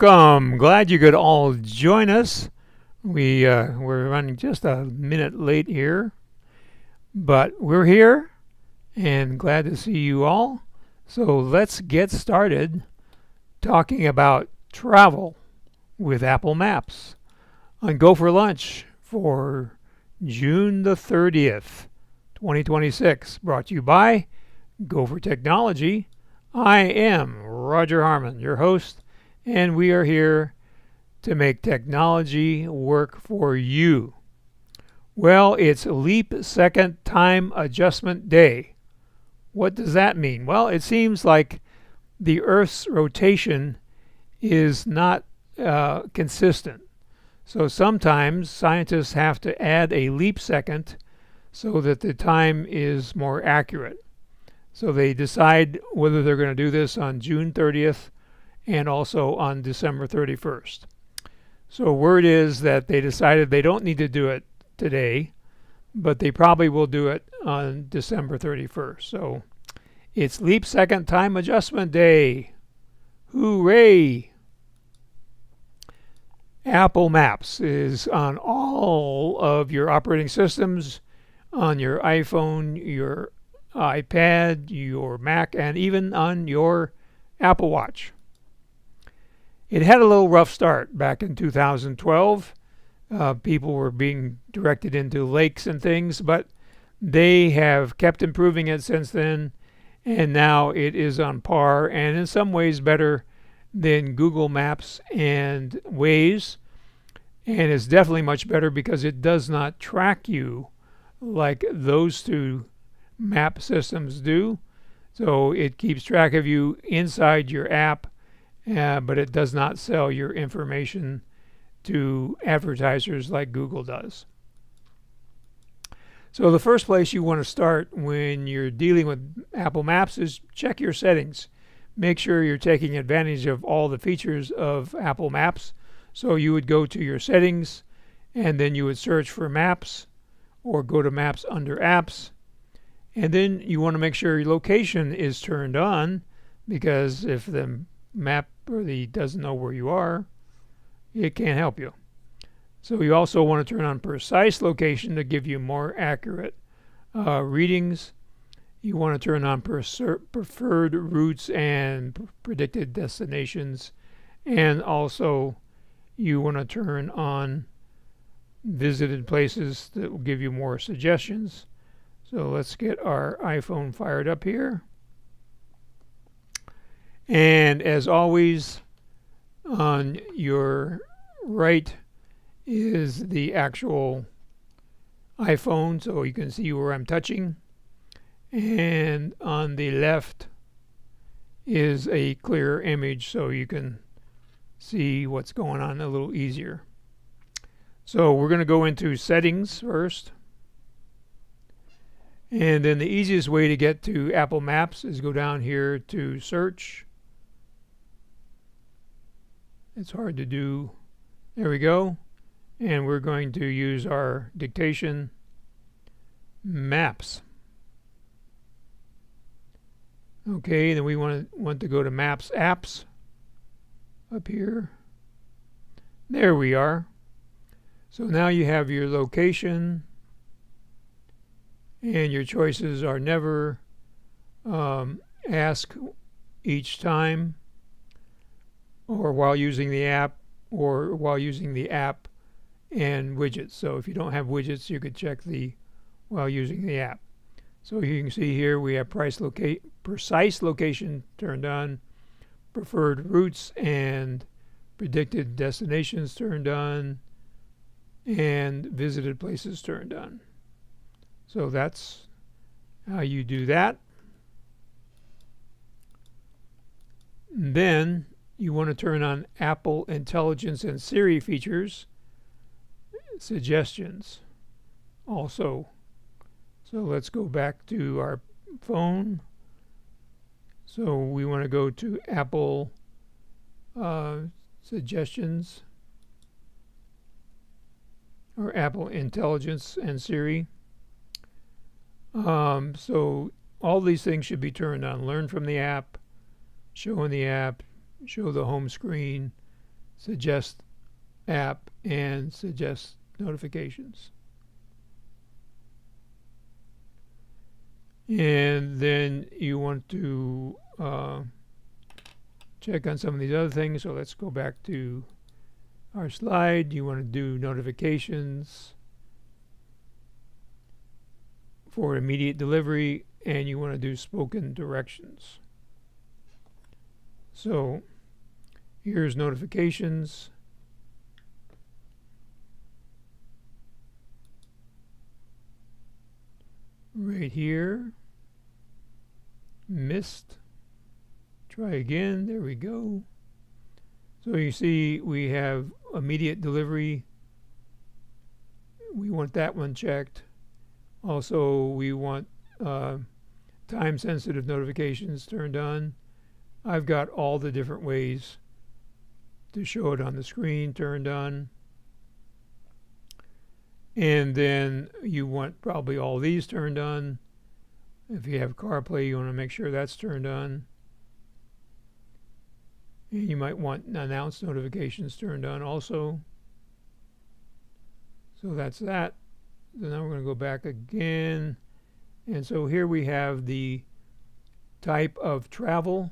Welcome. Glad you could all join us. We're running just a minute late here, but we're here and glad to see you all. So let's get started talking about travel with Apple Maps on Go for Lunch for June the 30th, 2026. Brought to you by GoFor Technology. I am Roger Harmon, your host, and we are here to make technology work for you. Well, it's Leap Second Time Adjustment Day. What does that mean? Well, it seems like the Earth's rotation is not consistent. So sometimes scientists have to add a leap second so that the time is more accurate. So they decide whether they're going to do this on June 30th and also on December 31st. So word is that they decided they don't need to do it today, but they probably will do it on December 31st. So it's Leap Second Time Adjustment Day. Hooray! Apple Maps is on all of your operating systems, on your iPhone, your iPad, your Mac, and even on your Apple Watch. It had a little rough start back in 2012. People were being directed into lakes and things, but they have kept improving it since then, and now it is on par and in some ways better than Google Maps and Waze, and it's definitely much better because it does not track you like those two map systems do. So it keeps track of you inside your app, but it does not sell your information to advertisers like Google does. So the first place you want to start when you're dealing with Apple Maps is check your settings. Make sure you're taking advantage of all the features of Apple Maps. So you would go to your settings and then you would search for Maps or go to Maps under Apps. And then you want to make sure your location is turned on, because if the map really doesn't know where you are, it can't help you. So you also want to turn on precise location to give you more accurate readings. You want to turn on preferred routes and predicted destinations, and also you want to turn on visited places that will give you more suggestions. So let's get our iPhone fired up here. And as always, on your right is the actual iPhone, so you can see where I'm touching. And on the left is a clearer image, so you can see what's going on a little easier. So we're going to go into settings first. And then the easiest way to get to Apple Maps is go down here to search. It's hard to do. There we go. And we're going to use our dictation, Maps. Okay, then we want to go to Maps Apps up here. There we are. So now you have your location, and your choices are never ask each time, or while using the app, or while using the app and widgets. So if you don't have widgets, you could check the while using the app. So you can see here we have precise location turned on, preferred routes and predicted destinations turned on, and visited places turned on. So that's how you do that. And then you want to turn on Apple Intelligence and Siri features, suggestions also. So let's go back to our phone. So we want to go to Apple Suggestions, or Apple Intelligence and Siri. So all these things should be turned on. Learn from the app, show in the app, show the home screen, suggest app, and suggest notifications. And then you want to check on some of these other things. So let's go back to our slide. You want to do notifications for immediate delivery, and you want to do spoken directions. So here's notifications. Right here. Missed. Try again. There we go. So you see we have immediate delivery. We want that one checked. Also, we want time-sensitive notifications turned on. I've got all the different ways to show it on the screen turned on. And then you want probably all these turned on. If you have CarPlay, you want to make sure that's turned on. And you might want announce notifications turned on also. So that's that. So now we're going to go back again. And so here we have the type of travel.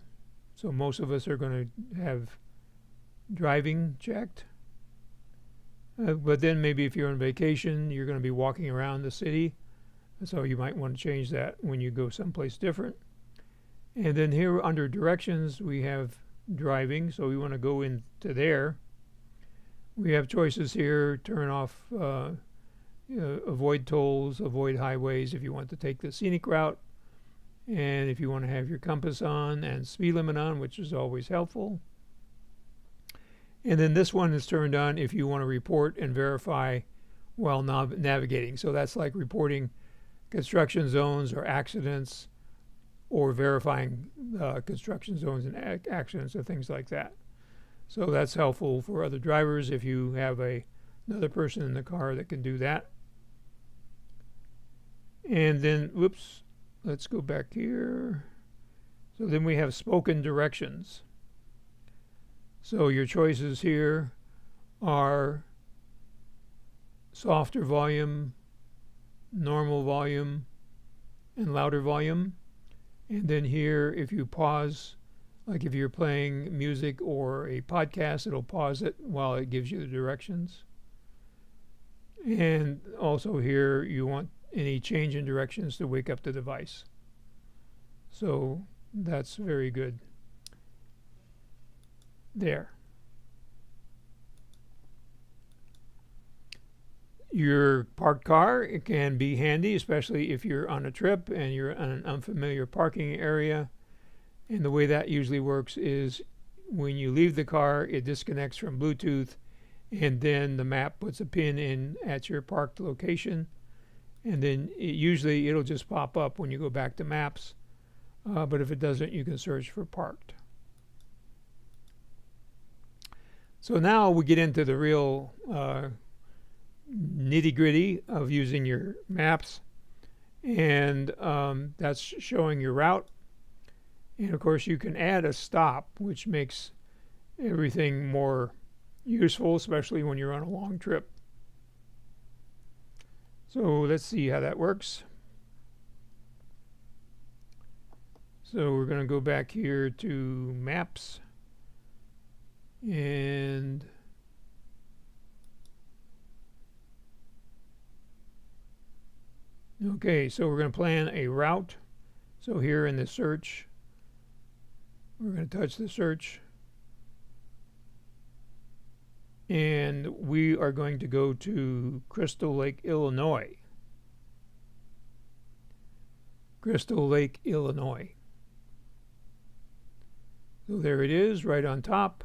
So most of us are going to have driving checked. But then maybe if you're on vacation, you're going to be walking around the city. So you might want to change that when you go someplace different. And then here under directions, we have driving. So we want to go into there. We have choices here, turn off, avoid tolls, avoid highways if you want to take the scenic route. And if you want to have your compass on and speed limit on, which is always helpful. And then this one is turned on if you want to report and verify while navigating. So that's like reporting construction zones or accidents, or verifying construction zones and accidents or things like that. So that's helpful for other drivers if you have another person in the car that can do that. And then, whoops, let's go back here. So then we have spoken directions. So your choices here are softer volume, normal volume, and louder volume. And then here, if you pause, like if you're playing music or a podcast, it'll pause it while it gives you the directions. And also here, you want any change in directions to wake up the device. So that's very good. There. Your parked car, it can be handy, especially if you're on a trip and you're on an unfamiliar parking area. And the way that usually works is when you leave the car, it disconnects from Bluetooth, and then the map puts a pin in at your parked location. And then it'll just pop up when you go back to maps. But if it doesn't, you can search for parked. So now we get into the real nitty-gritty of using your maps, and that's showing your route. And of course you can add a stop, which makes everything more useful, especially when you're on a long trip. So let's see how that works. So we're going to go back here to maps, and okay, so we're going to plan a route. So here in the search, we're going to touch the search, and we are going to go to Crystal Lake, Illinois. Crystal Lake, Illinois. So there it is, right on top.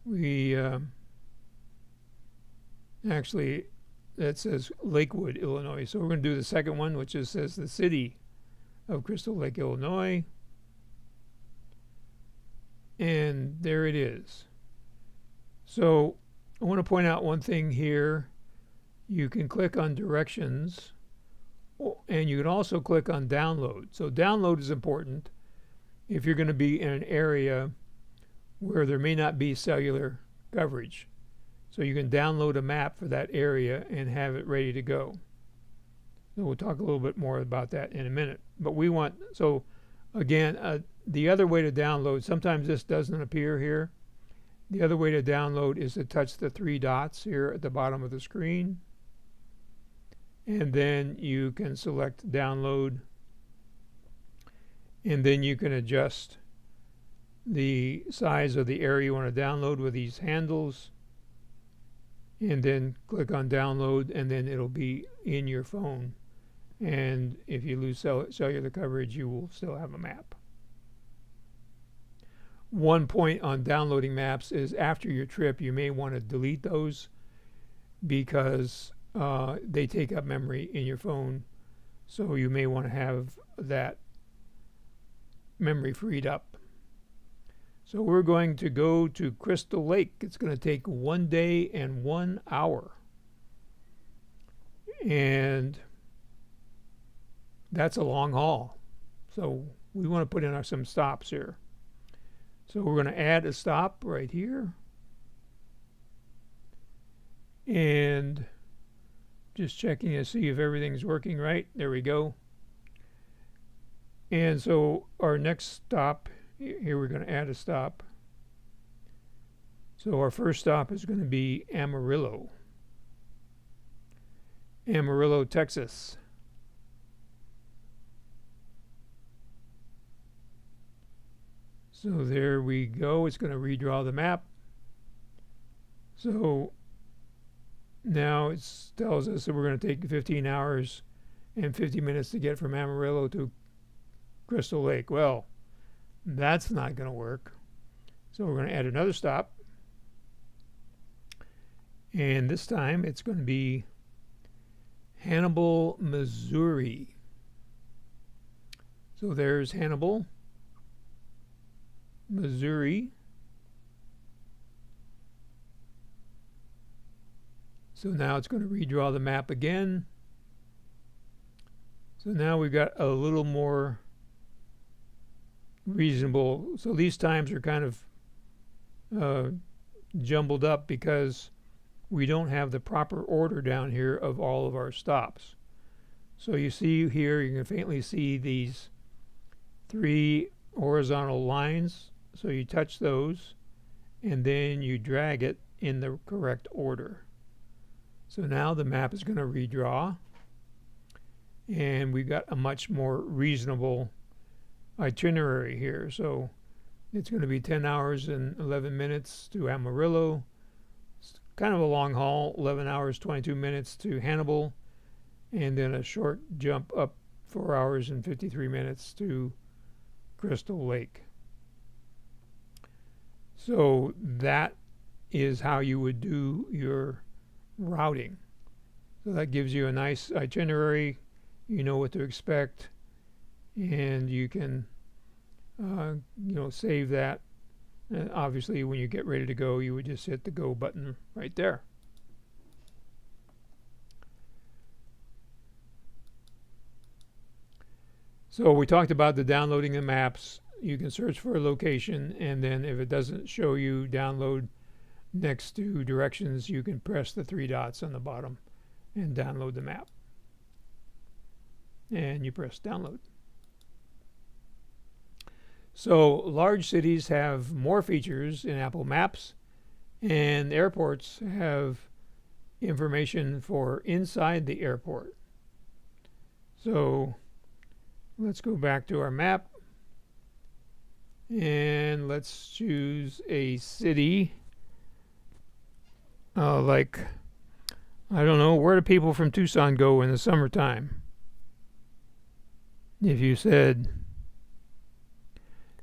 We actually, that says Lakewood, Illinois. So we're going to do the second one, which just says the city of Crystal Lake, Illinois. And there it is. So I want to point out one thing here. You can click on directions, and you can also click on download. So download is important if you're going to be in an area where there may not be cellular coverage. So you can download a map for that area and have it ready to go. So we'll talk a little bit more about that in a minute. But we want, so again, the other way to download, sometimes this doesn't appear here. The other way to download is to touch the three dots here at the bottom of the screen. And then you can select download. And then you can adjust the size of the area you want to download with these handles. And then click on download, and then it'll be in your phone. And if you lose cellular coverage, you will still have a map. One point on downloading maps is after your trip, you may want to delete those because they take up memory in your phone. So you may want to have that memory freed up. So we're going to go to Crystal Lake. It's going to take 1 day and 1 hour. And that's a long haul. So we want to put in some stops here. So we're going to add a stop right here. And just checking to see if everything's working right. There we go. And so our next stop, here we're going to add a stop. So our first stop is going to be Amarillo, Texas. So there we go. It's going to redraw the map. So now it tells us that we're going to take 15 hours and 50 minutes to get from Amarillo to Crystal Lake. Well, that's not going to work. So we're going to add another stop. And this time it's going to be Hannibal, Missouri. So there's Hannibal, Missouri. So now it's going to redraw the map again. So now we've got a little more reasonable. So these times are kind of jumbled up because we don't have the proper order down here of all of our stops. So you see here, you can faintly see these 3 horizontal lines. So you touch those and then you drag it in the correct order. So now the map is going to redraw, and we've got a much more reasonable itinerary here. So it's going to be 10 hours and 11 minutes to Amarillo. It's kind of a long haul, 11 hours, 22 minutes to Hannibal, and then a short jump up 4 hours and 53 minutes to Crystal Lake. So that is how you would do your routing. So that gives you a nice itinerary. You know what to expect, and you can save that. And obviously when you get ready to go, you would just hit the go button right there. So we talked about the downloading the maps. You can search for a location, and then if it doesn't show you download next to directions, you can press the 3 dots on the bottom and download the map. And you press download. So large cities have more features in Apple Maps, and airports have information for inside the airport. So let's go back to our map, and let's choose a city. Like, I don't know, where do people from Tucson go in the summertime? If you said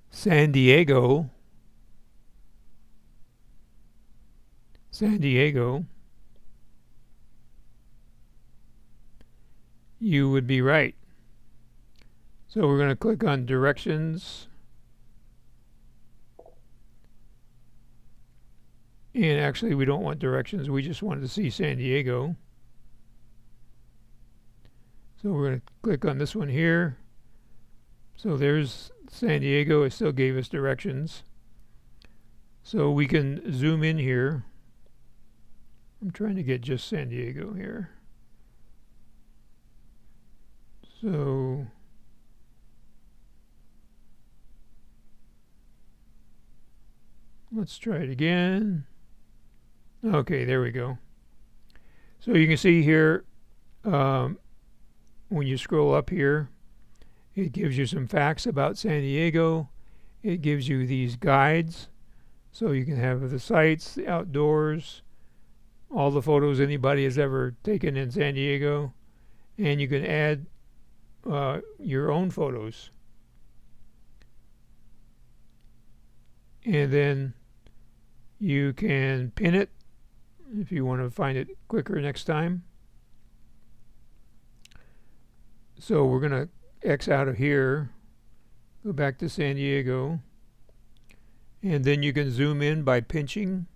San Diego, you would be right. So we're going to click on directions. And actually we don't want directions, we just wanted to see San Diego. So we're going to click on this one here. So there's San Diego, it still gave us directions. So we can zoom in here. I'm trying to get just San Diego here. So let's try it again. Okay, there we go. So you can see here, when you scroll up here, it gives you some facts about San Diego. It gives you these guides, so you can have the sights, the outdoors, all the photos anybody has ever taken in San Diego, and you can add your own photos. And then you can pin it if you want to find it quicker next time. So we're going to X out of here, go back to San Diego, and then you can zoom in by pinching.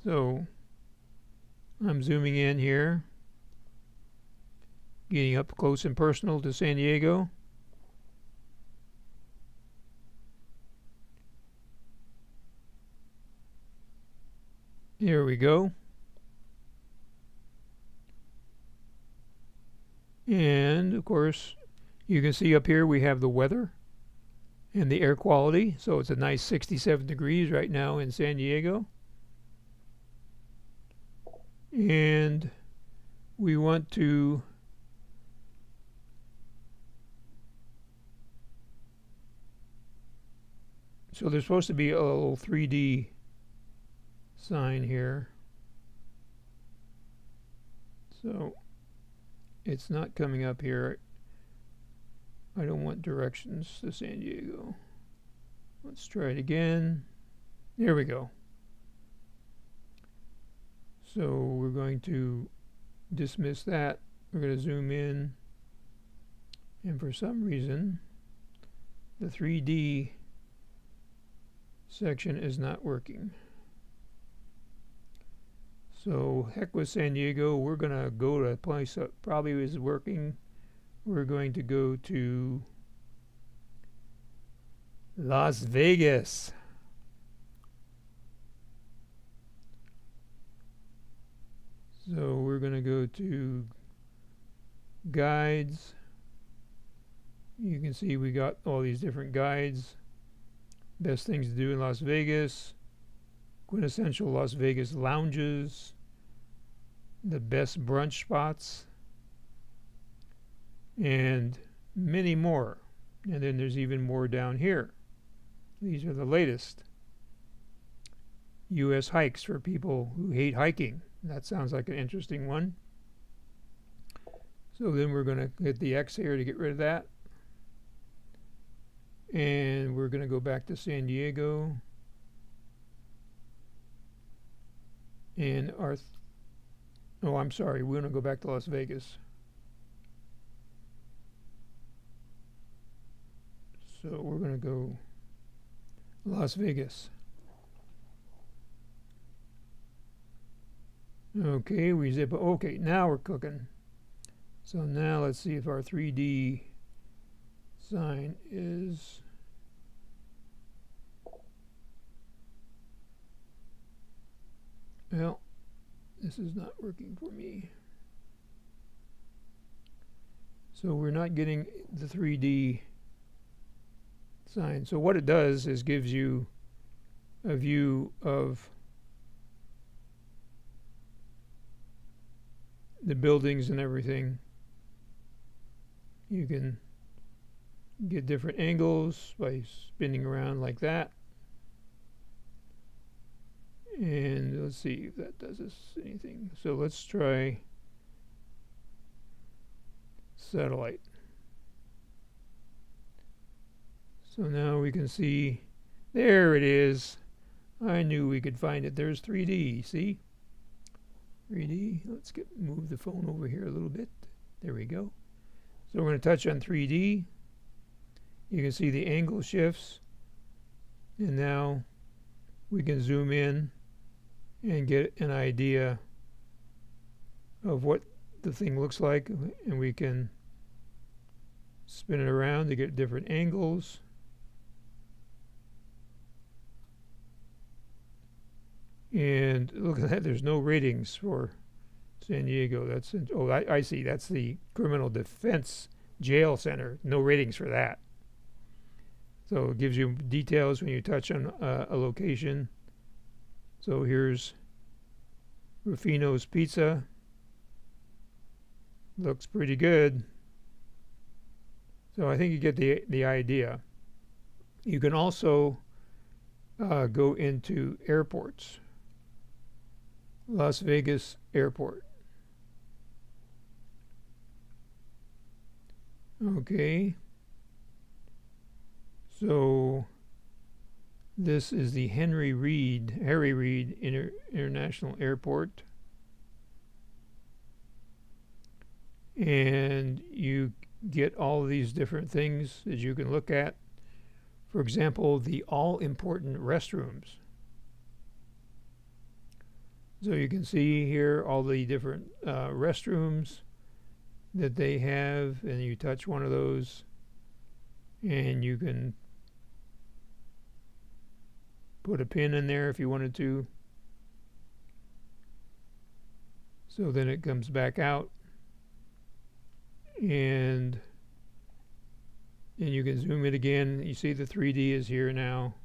So I'm zooming in here, getting up close and personal to San Diego. There we go. And of course, you can see up here we have the weather and the air quality. So it's a nice 67 degrees right now in San Diego. And we want to so there's supposed to be a little 3D sign here. So it's not coming up here. I don't want directions to San Diego. Let's try it again. There we go. So we're going to dismiss that. We're going to zoom in. And for some reason, the 3D section is not working. So heck with San Diego. We're going to go to a place that probably is working. We're going to go to Las Vegas. So we're going to go to guides. You can see we got all these different guides. Best things to do in Las Vegas. Quintessential Las Vegas lounges. The best brunch spots. And many more. And then there's even more down here. These are the latest. U.S. hikes for people who hate hiking. That sounds like an interesting one. So then we're going to hit the X here to get rid of that. And we're going to go back to San Diego. And I'm sorry, we're going to go back to Las Vegas. So we're going to go Las Vegas. Okay, we zip. Okay, now we're cooking. So now let's see if our 3D sign is. Well, this is not working for me. So we're not getting the 3D sign. So what it does is gives you a view of the buildings and everything. You can get different angles by spinning around like that. And let's see if that does us anything. So let's try satellite. So now we can see, there it is. I knew we could find it. There's 3D, see? 3D, let's move the phone over here a little bit. There we go. So we're going to touch on 3D. You can see the angle shifts. And now we can zoom in and get an idea of what the thing looks like. And we can spin it around to get different angles. And look at that, there's no ratings for San Diego. I see. That's the Criminal Defense Jail Center. No ratings for that. So it gives you details when you touch on a location. So here's Rufino's Pizza. Looks pretty good. So I think you get the idea. You can also go into airports. Las Vegas Airport. Okay. So this is the Harry Reid International Airport. And you get all of these different things that you can look at. For example, the all-important restrooms. So you can see here all the different restrooms that they have, and you touch one of those and you can put a pin in there if you wanted to. So then it comes back out, and you can zoom it again. You see the 3D is here now.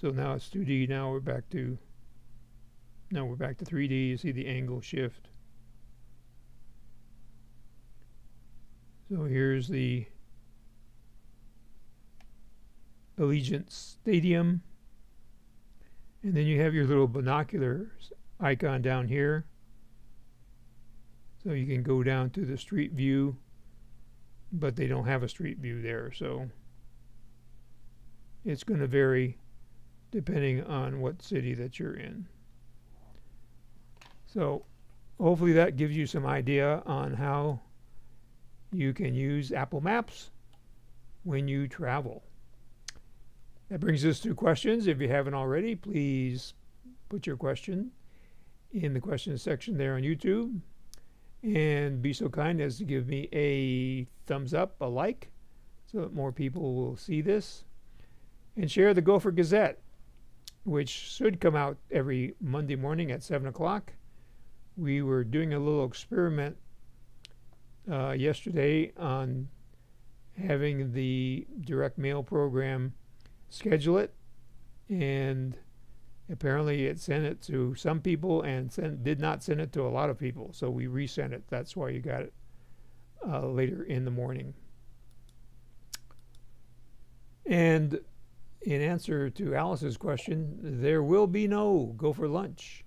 So now it's 2D. Now we're back to 3D. You see the angle shift. So here's the Allegiant Stadium. And then you have your little binoculars icon down here. So you can go down to the street view, but they don't have a street view there. So it's going to vary depending on what city that you're in. So hopefully that gives you some idea on how you can use Apple Maps when you travel. That brings us to questions. If you haven't already, please put your question in the questions section there on YouTube. And be so kind as to give me a thumbs up, a like, so that more people will see this. And share the GoFor Gazette, which should come out every Monday morning at 7 o'clock. We were doing a little experiment yesterday on having the direct mail program schedule it, and apparently it sent it to some people and did not send it to a lot of people, so we resent it. That's why you got it later in the morning. And in answer to Alice's question, there will be no Go for Lunch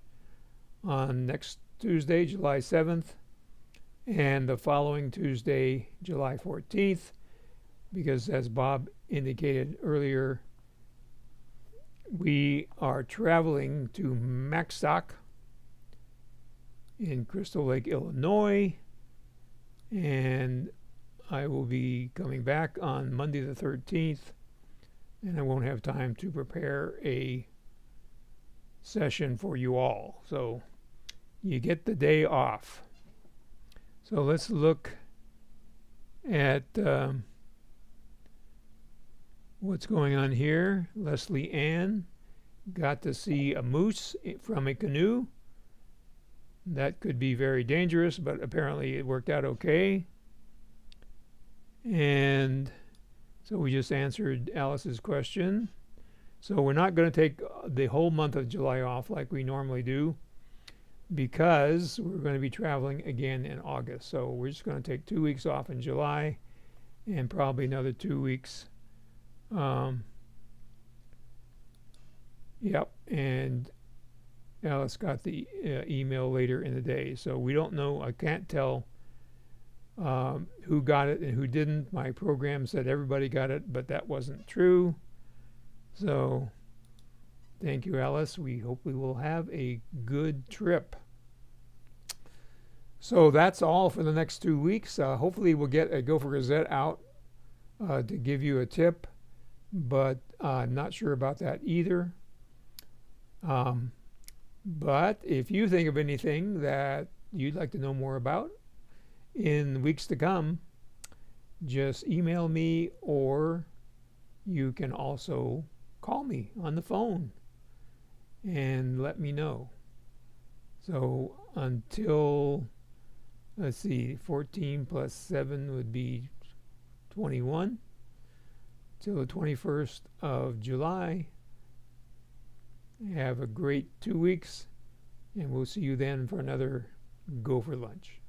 on next Tuesday, July 7th, and the following Tuesday, July 14th, because as Bob indicated earlier, we are traveling to Maxstock in Crystal Lake, Illinois, and I will be coming back on Monday the 13th, and I won't have time to prepare a session for you all. So you get the day off. So let's look at what's going on here. Leslie Ann got to see a moose from a canoe. That could be very dangerous, but apparently it worked out okay. And so we just answered Alice's question. So we're not going to take the whole month of July off like we normally do, because we're going to be traveling again in August. So we're just going to take 2 weeks off in July and probably another 2 weeks. Yep, and Alice got the email later in the day. So we don't know. I can't tell who got it and who didn't. My program said everybody got it, but that wasn't true. So thank you, Alice. We hope we will have a good trip. So that's all for the next 2 weeks. Hopefully we'll get a GoFor Gazette out to give you a tip, but I'm not sure about that either. But if you think of anything that you'd like to know more about in weeks to come, just email me, or you can also call me on the phone and let me know. So until, let's see, 14 plus 7 would be 21. Till the 21st of July. Have a great 2 weeks, and we'll see you then for another Go for Lunch.